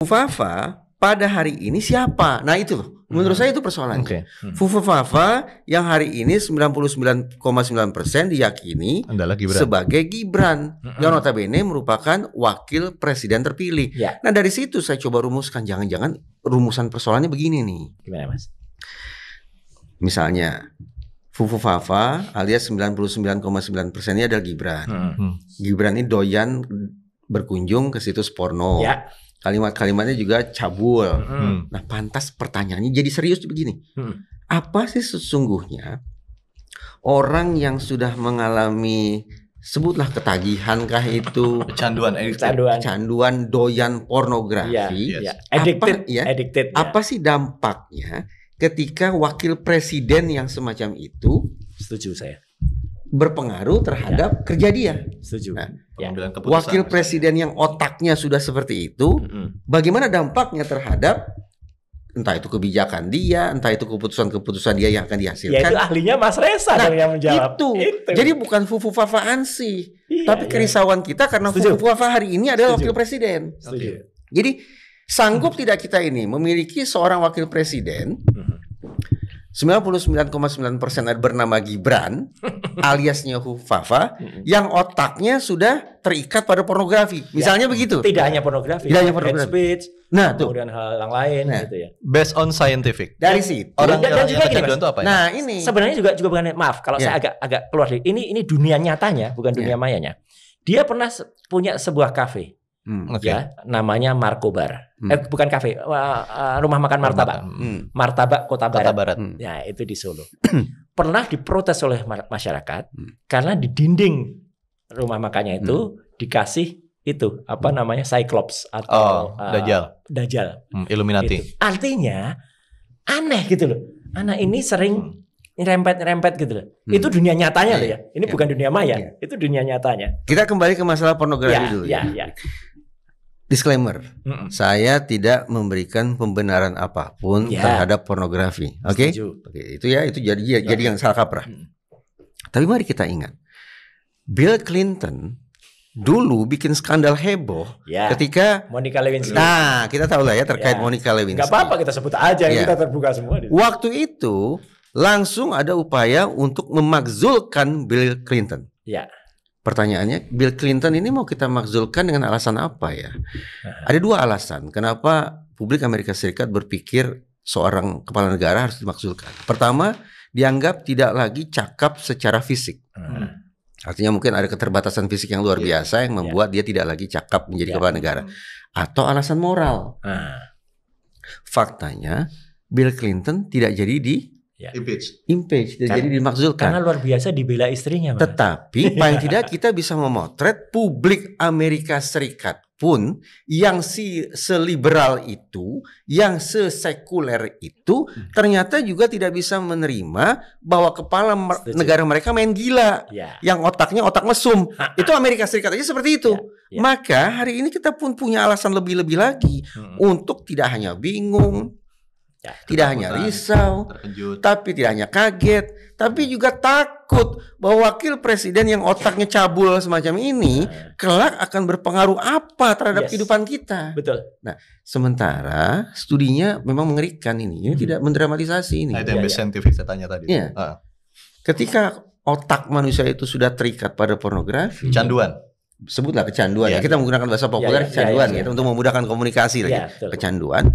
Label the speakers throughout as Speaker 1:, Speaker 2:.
Speaker 1: Fufafa pada hari ini siapa? Nah itu loh, menurut saya itu persoalannya. Fufafa yang hari ini 99,9% diyakini
Speaker 2: adalah Gibran.
Speaker 1: Sebagai Gibran, yang notabene merupakan wakil presiden terpilih. Nah dari situ saya coba rumuskan, jangan-jangan rumusan persoalannya begini nih.
Speaker 3: Gimana Mas?
Speaker 1: Misalnya Fufafa alias 99,9%-nya adalah Gibran. Gibran ini doyan berkunjung ke situs porno. Kalimat-kalimatnya juga cabul. Nah, pantas pertanyaannya jadi serius begini. Apa sih sesungguhnya orang yang sudah mengalami, sebutlah ketagihan kah itu, kecanduan doyan pornografi,
Speaker 3: addicted.
Speaker 1: Apa sih dampaknya ketika wakil presiden yang semacam itu,
Speaker 3: setuju saya,
Speaker 1: berpengaruh terhadap kerja dia.
Speaker 3: Setuju.
Speaker 1: Nah, wakil presiden yang otaknya sudah seperti itu, bagaimana dampaknya terhadap entah itu kebijakan dia, entah itu keputusan-keputusan dia yang akan dihasilkan.
Speaker 3: Ya itu ahlinya Mas Reza yang menjawab.
Speaker 1: Itu. Jadi bukan Fufafaan sih, tapi kerisauan kita karena Fufafa hari ini adalah wakil presiden. Jadi sanggup tidak kita ini memiliki seorang wakil presiden 99,9% bernama Gibran aliasnya Fufafa yang otaknya sudah terikat pada pornografi. Misalnya begitu.
Speaker 3: Tidak hanya pornografi. Speech, kemudian hal yang lain gitu ya.
Speaker 2: Based on scientific.
Speaker 1: Dari situ.
Speaker 3: Dan juga gini, Mas,
Speaker 2: itu apa ya?
Speaker 1: Nah, ini
Speaker 3: sebenarnya juga bukan, maaf kalau saya agak keluar dari ini dunia nyatanya, bukan dunia mayanya. Dia pernah punya sebuah kafe. Ya, namanya Marco Bar. Bukan kafe, rumah makan martabak. Martabak Kota Barat. Ya, itu di Solo. Pernah diprotes oleh masyarakat karena di dinding rumah makannya itu dikasih itu apa namanya Cyclops atau Dajjal.
Speaker 2: Illuminati.
Speaker 3: Itu. Artinya aneh gitu loh. Anak ini sering nyerempet gitu loh. Itu dunia nyatanya loh ya. Ini bukan dunia maya. Itu dunia nyatanya.
Speaker 1: Kita kembali ke masalah pornografi dulu. Disclaimer, saya tidak memberikan pembenaran apapun terhadap pornografi. Oke? Itu jadi yang salah kaprah. Tapi mari kita ingat, Bill Clinton dulu bikin skandal heboh ketika
Speaker 3: Monica Lewinsky.
Speaker 1: Nah, kita tahu lah ya terkait Monica Lewinsky.
Speaker 3: Gak apa-apa kita sebut aja, kita terbuka semua.
Speaker 1: Waktu itu langsung ada upaya untuk memakzulkan Bill Clinton. Pertanyaannya, Bill Clinton ini mau kita makzulkan dengan alasan apa ya? Ada dua alasan kenapa publik Amerika Serikat berpikir seorang kepala negara harus dimakzulkan. Pertama, dianggap tidak lagi cakap secara fisik. Artinya mungkin ada keterbatasan fisik yang luar biasa yang membuat dia tidak lagi cakap menjadi kepala negara. Atau alasan moral. Faktanya, Bill Clinton tidak jadi impeach, jadi dimaksudkan.
Speaker 3: Karena luar biasa dibela istrinya.
Speaker 1: Tetapi paling tidak kita bisa memotret publik Amerika Serikat pun yang seliberal itu, yang sesekuler itu, ternyata juga tidak bisa menerima bahwa kepala negara mereka main gila, yang otaknya otak mesum. Itu Amerika Serikat aja seperti itu. Maka hari ini kita pun punya alasan lebih-lebih lagi untuk tidak hanya bingung, tidak hanya risau, tapi tidak hanya kaget, tapi juga takut bahwa wakil presiden yang otaknya cabul semacam ini kelak akan berpengaruh apa terhadap kehidupan kita.
Speaker 3: Betul.
Speaker 1: Nah, sementara studinya memang mengerikan ini. Ini tidak mendramatisasi ini.
Speaker 2: Itu yang scientific saya tanya tadi.
Speaker 1: Ketika otak manusia itu sudah terikat pada pornografi,
Speaker 2: kecanduan.
Speaker 1: Sebutlah kecanduan. Kita menggunakan bahasa populer kecanduan untuk memudahkan komunikasi lagi. Kecanduan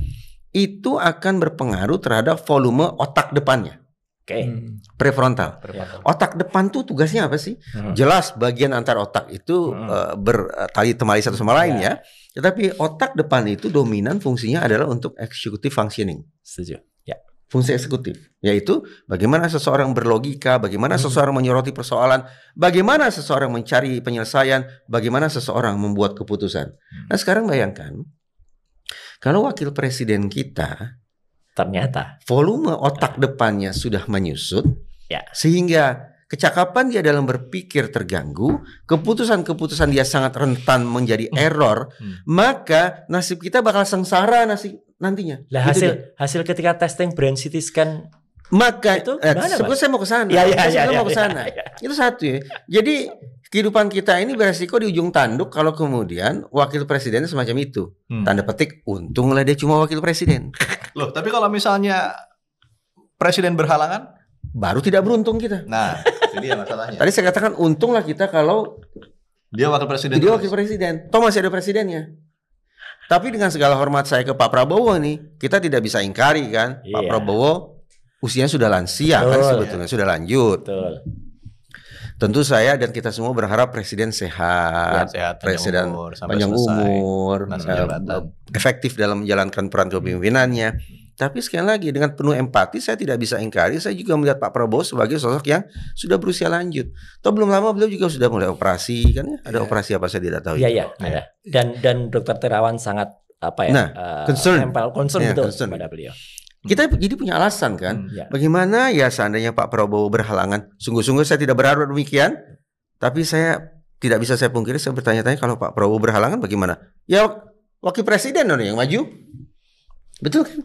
Speaker 1: itu akan berpengaruh terhadap volume otak depannya. Prefrontal. Otak depan tuh tugasnya apa sih? Jelas bagian antar otak itu bertali temali satu sama lain ya. Tetapi otak depan itu dominan fungsinya adalah untuk executive functioning.
Speaker 3: Setuju.
Speaker 1: Fungsi eksekutif, yaitu bagaimana seseorang berlogika, bagaimana seseorang menyoroti persoalan, bagaimana seseorang mencari penyelesaian, bagaimana seseorang membuat keputusan. Nah sekarang bayangkan, kalau wakil presiden kita
Speaker 3: ternyata
Speaker 1: volume otak depannya sudah menyusut, sehingga kecakapan dia dalam berpikir terganggu, keputusan-keputusan dia sangat rentan menjadi error, maka nasib kita bakal sengsara nantinya.
Speaker 3: Lah hasil ketika testing brain CT scan
Speaker 1: maka itu sebetulnya saya mau ke sana. Itu satu ya. Jadi kehidupan kita ini beresiko di ujung tanduk kalau kemudian wakil presiden semacam itu. Tanda petik, untunglah dia cuma wakil presiden.
Speaker 2: Loh, tapi kalau misalnya presiden berhalangan,
Speaker 1: baru tidak beruntung kita.
Speaker 2: Nah, itu dia masalahnya.
Speaker 1: Tadi saya katakan untunglah kita kalau
Speaker 2: dia wakil presiden.
Speaker 1: Dia wakil presiden. Toh masih ada presidennya. Tapi dengan segala hormat saya ke Pak Prabowo nih, kita tidak bisa ingkari kan, Pak Prabowo usianya sudah lansia kan sebetulnya, sudah lanjut.
Speaker 3: Betul.
Speaker 1: Tentu saya dan kita semua berharap presiden sehat, presiden panjang umur, efektif dalam menjalankan peran kepemimpinannya. Tapi sekali lagi dengan penuh empati saya tidak bisa ingkari, saya juga melihat Pak Prabowo sebagai sosok yang sudah berusia lanjut. Toh belum lama beliau juga sudah mulai operasi kan ya? Ada operasi apa saya tidak tahu.
Speaker 3: Iya, ada. Dan Dr. Terawan sangat concern betul pada beliau.
Speaker 1: Kita jadi punya alasan kan, bagaimana ya seandainya Pak Prabowo berhalangan. Sungguh-sungguh saya tidak berharap demikian, tapi saya tidak bisa saya pungkiri, saya bertanya-tanya kalau Pak Prabowo berhalangan bagaimana? Ya wakil presiden dong yang maju, betul kan?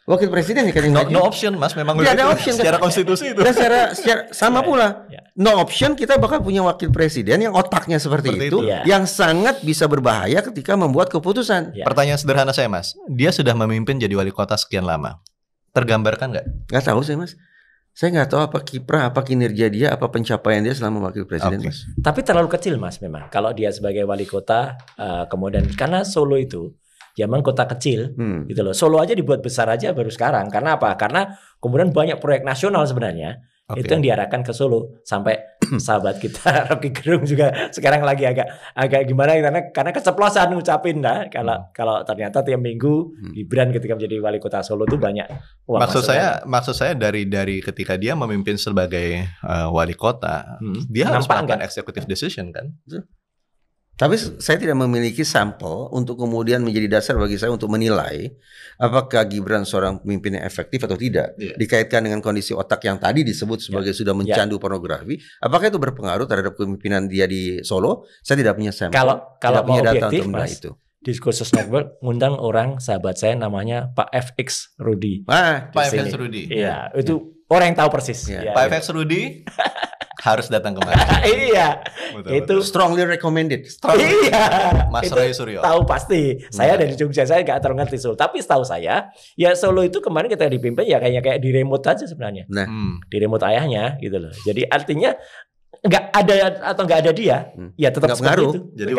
Speaker 1: Wakil presiden kan yang maju.
Speaker 2: No option mas, memang
Speaker 1: tidak ada option
Speaker 2: secara konstitusi itu.
Speaker 1: Dan secara sama pula, no option kita bakal punya wakil presiden yang otaknya seperti itu. Yang sangat bisa berbahaya ketika membuat keputusan.
Speaker 2: Pertanyaan sederhana saya mas, dia sudah memimpin jadi wali kota sekian lama. Tergambarkan nggak?
Speaker 1: Nggak tahu saya mas. Saya nggak tahu apa kiprah, apa kinerja dia, apa pencapaian dia selama wakil presiden mas.
Speaker 3: Tapi terlalu kecil mas memang. Kalau dia sebagai wali kota, kemudian karena Solo itu zaman kota kecil, gitu loh. Solo aja dibuat besar aja baru sekarang. Karena apa? Karena kemudian banyak proyek nasional sebenarnya. Itu yang diarahkan ke Solo. Sampai sahabat kita Rocky Gerung juga sekarang lagi agak gimana karena keceplosan ngucapin kalau ternyata tiap minggu Gibran ketika menjadi wali kota Solo tuh banyak uang.
Speaker 2: Maksud saya dari ketika dia memimpin sebagai wali kota, dia harus melakukan executive decision kan.
Speaker 1: Tapi saya tidak memiliki sampel untuk kemudian menjadi dasar bagi saya untuk menilai apakah Gibran seorang pemimpin yang efektif atau tidak. Dikaitkan dengan kondisi otak yang tadi disebut sebagai sudah mencandu pornografi. Apakah itu berpengaruh terhadap kepemimpinan dia di Solo? Saya tidak punya sampel.
Speaker 3: Kalau
Speaker 1: punya
Speaker 3: mau
Speaker 1: data
Speaker 3: objektif,
Speaker 1: untuk
Speaker 3: Mas,
Speaker 1: itu.
Speaker 3: Diskursus Network ngundang orang sahabat saya namanya Pak FX Rudi.
Speaker 2: Pak FX Rudi.
Speaker 3: Iya, itu orang yang tahu persis.
Speaker 2: Pak FX Rudi harus datang kemari.
Speaker 3: Iya. Itu
Speaker 1: strongly recommended.
Speaker 3: Iya.
Speaker 2: Mas Roy Suryo.
Speaker 3: Tahu pasti. Saya dari Jogja, saya nggak terlalu ngerti Solo. Tapi setahu saya, ya Solo itu kemarin kita dipimpin ya kayak di remote aja sebenarnya. Di remote ayahnya gitu loh. Jadi artinya nggak ada atau nggak ada dia, ya tetap seperti itu.
Speaker 2: Jadi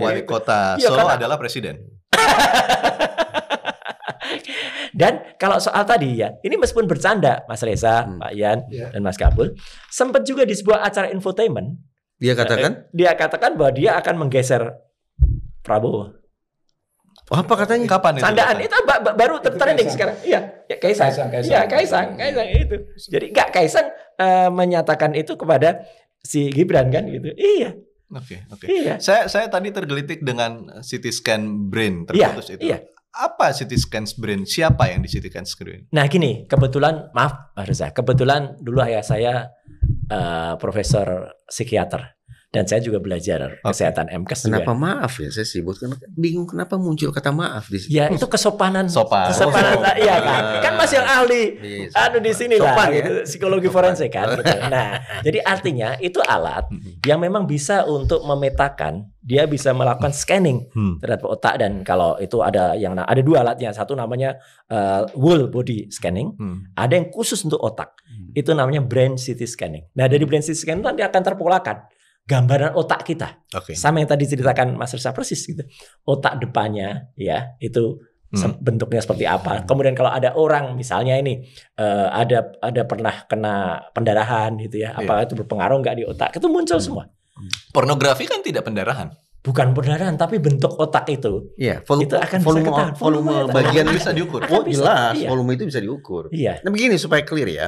Speaker 2: wali kota Solo adalah presiden.
Speaker 3: Dan kalau soal tadi ya, ini meskipun bercanda Mas Reza, Pak Yan, dan Mas Kabul, sempat juga di sebuah acara infotainment dia katakan bahwa dia akan menggeser Prabowo.
Speaker 1: Oh, apa katanya?
Speaker 2: Kapan itu?
Speaker 3: Candaan itu baru trending sekarang. Iya, ya Kaisang. Iya, Kaisang itu. Jadi enggak Kaisang menyatakan itu kepada si Gibran kan gitu. Iya.
Speaker 2: Oke.
Speaker 3: Iya.
Speaker 2: Saya tadi tergelitik dengan CT scan brain terputus itu. Iya. Apa CT scan brain? Siapa yang di CT scan brain?
Speaker 3: Nah gini, kebetulan maaf Pak Reza, kebetulan dulu ayah saya profesor psikiater. Dan saya juga belajar kesehatan MKes juga.
Speaker 1: Kenapa maaf ya? Saya sibuk bingung kenapa muncul kata maaf di sini.
Speaker 3: Ya itu kesopanan.
Speaker 2: Kesopanan.
Speaker 3: Iya kan. Kan Mas yang ahli. Di sini lah. Gitu, psikologi forensik kan. Gitu. Nah, jadi artinya itu alat yang memang bisa untuk memetakan. Dia bisa melakukan scanning terhadap otak, dan kalau itu ada dua alatnya. Satu namanya whole body scanning. Ada yang khusus untuk otak. Itu namanya brain CT scanning. Nah dari brain CT scanning nanti akan terpolakan gambaran otak kita, sama yang tadi ceritakan Mas Reza persis gitu. Otak depannya ya itu bentuknya seperti apa. Kemudian kalau ada orang misalnya ini ada pernah kena pendarahan gitu ya, apakah itu berpengaruh nggak di otak? Itu muncul semua.
Speaker 2: Pornografi kan tidak pendarahan.
Speaker 3: Bukan pendarahan, tapi bentuk otak itu.
Speaker 1: Iya,
Speaker 3: itu akan
Speaker 1: volume bagian
Speaker 2: bisa diukur.
Speaker 1: Oh jelas, volume itu bisa diukur.
Speaker 3: Iya.
Speaker 1: Nah begini supaya clear ya,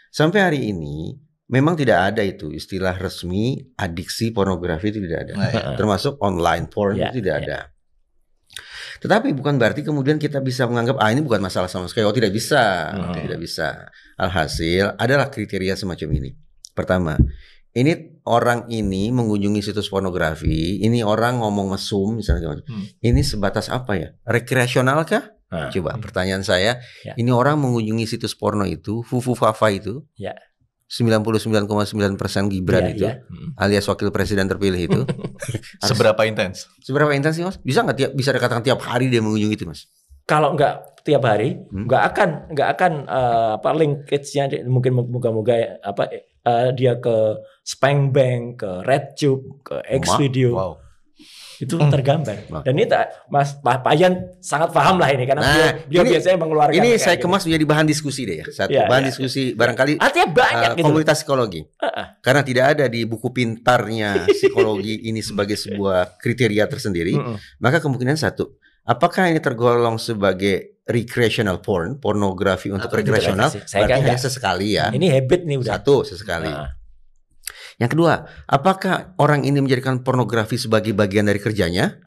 Speaker 1: sampai hari ini memang tidak ada itu istilah resmi adiksi pornografi, itu tidak ada. Termasuk online porn itu tidak ada. Tetapi bukan berarti kemudian kita bisa menganggap ini bukan masalah sama sekali. Tidak bisa. Tidak bisa. Alhasil adalah kriteria semacam ini. Pertama, ini orang ini mengunjungi situs pornografi, ini orang ngomong mesum misalnya. Ini sebatas apa ya? Rekreasional kah? Coba pertanyaan saya, ini orang mengunjungi situs porno itu, fufu fafa itu. 99,9% Gibran itu, alias wakil presiden terpilih itu.
Speaker 2: Seberapa intens?
Speaker 1: Seberapa intens sih, Mas? Bisa nggak bisa dikatakan tiap hari dia mengunjungi itu, Mas?
Speaker 3: Kalau nggak tiap hari, nggak akan linkage-nya mungkin moga-moga dia ke Spank, ke RedTube, ke Xvideo. Wow. Itu tergambar. Dan ini Mas Pak Yan sangat paham lah ini karena dia biasanya mengeluarkan.
Speaker 1: Ini saya kemas menjadi bahan diskusi deh ya. Bahan diskusi barangkali.
Speaker 3: Artinya banyak gitu.
Speaker 1: Komunitas psikologi. Karena tidak ada di buku pintarnya psikologi ini sebagai sebuah kriteria tersendiri. Maka kemungkinan satu, apakah ini tergolong sebagai recreational porn, pornografi untuk recreational? Berarti hanya sesekali ya.
Speaker 3: Ini habit nih udah.
Speaker 1: Satu, sesekali. Yang kedua, apakah orang ini menjadikan pornografi sebagai bagian dari kerjanya?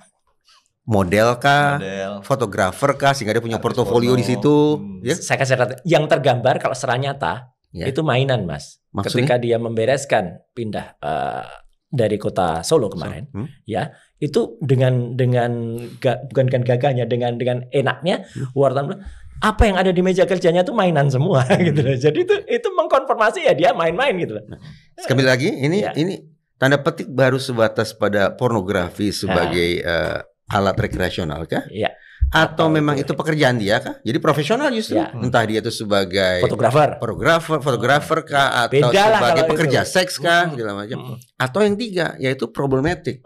Speaker 1: Model kah? Fotografer kah? Sehingga dia punya portofolio di situ. Ya?
Speaker 3: Saya kasih rata. Yang tergambar kalau secara nyata itu mainan, Mas. Maksudnya? Ketika dia membereskan pindah dari kota Solo kemarin, ya itu dengan bukan gagahnya, dengan enaknya wartawan. Apa yang ada di meja kerjanya itu mainan semua gitu loh. Jadi itu mengkonfirmasi ya dia main-main gitu loh.
Speaker 1: Sekali lagi ini tanda petik baru sebatas pada pornografi sebagai alat rekreasional kah?
Speaker 3: Iya.
Speaker 1: Atau memang itu pekerjaan dia kah? Jadi profesional justru. Entah dia itu sebagai fotografer kah, atau sebagai pekerja seks kah, segala macam. Atau yang tiga, yaitu problematik.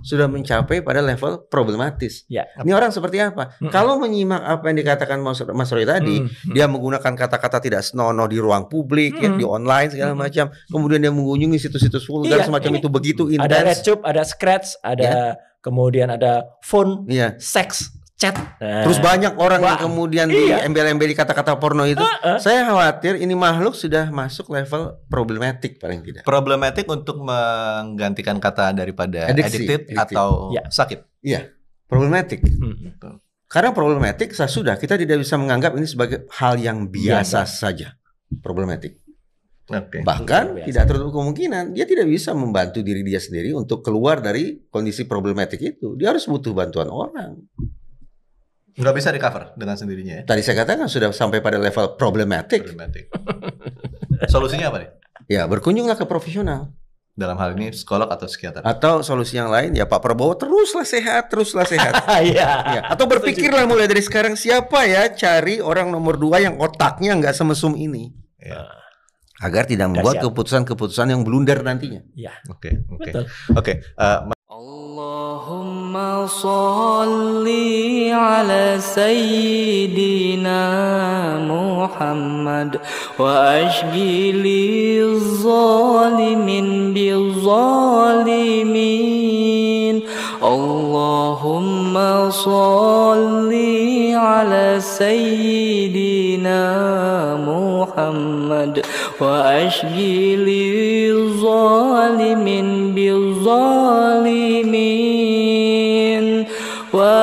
Speaker 1: Sudah mencapai pada level problematis. Ini orang seperti apa? Kalau menyimak apa yang dikatakan Mas Roy tadi, dia menggunakan kata-kata tidak senonoh di ruang publik, di online segala macam. Kemudian dia mengunjungi situs-situs vulgar semacam itu begitu intens.
Speaker 3: Ada RedTube, ada Scratch, ada kemudian ada phone, seks, chat.
Speaker 1: Terus banyak orang yang kemudian di embel-embel kata-kata porno itu. Saya khawatir ini makhluk sudah masuk level problematik paling tidak.
Speaker 2: Problematik untuk menggantikan kata daripada addicted atau sakit.
Speaker 1: Iya, problematik. Karena problematik sudah kita tidak bisa menganggap ini sebagai hal yang biasa saja. Problematik. Bahkan tidak tertutup kemungkinan dia tidak bisa membantu diri dia sendiri untuk keluar dari kondisi problematik itu. Dia harus butuh bantuan orang.
Speaker 2: Nggak bisa di-cover dengan sendirinya ya?
Speaker 1: Tadi saya katakan sudah sampai pada level problematik.
Speaker 2: Solusinya apa nih?
Speaker 1: Ya berkunjunglah ke profesional.
Speaker 2: Dalam hal ini psikolog atau psikiater?
Speaker 1: Atau solusi yang lain ya Pak Prabowo teruslah sehat. Atau berpikirlah mulai dari sekarang siapa ya cari orang nomor 2 yang otaknya nggak semesum ini. Agar tidak membuat keputusan-keputusan yang blunder nantinya.
Speaker 2: Oke.
Speaker 4: Allahumma sholli ala sayyidina Muhammad wa ashghili zalimin bil zalimin. Allahumma sholli ala sayyidina Muhammad wa ashghili zalimin bil zalimin wa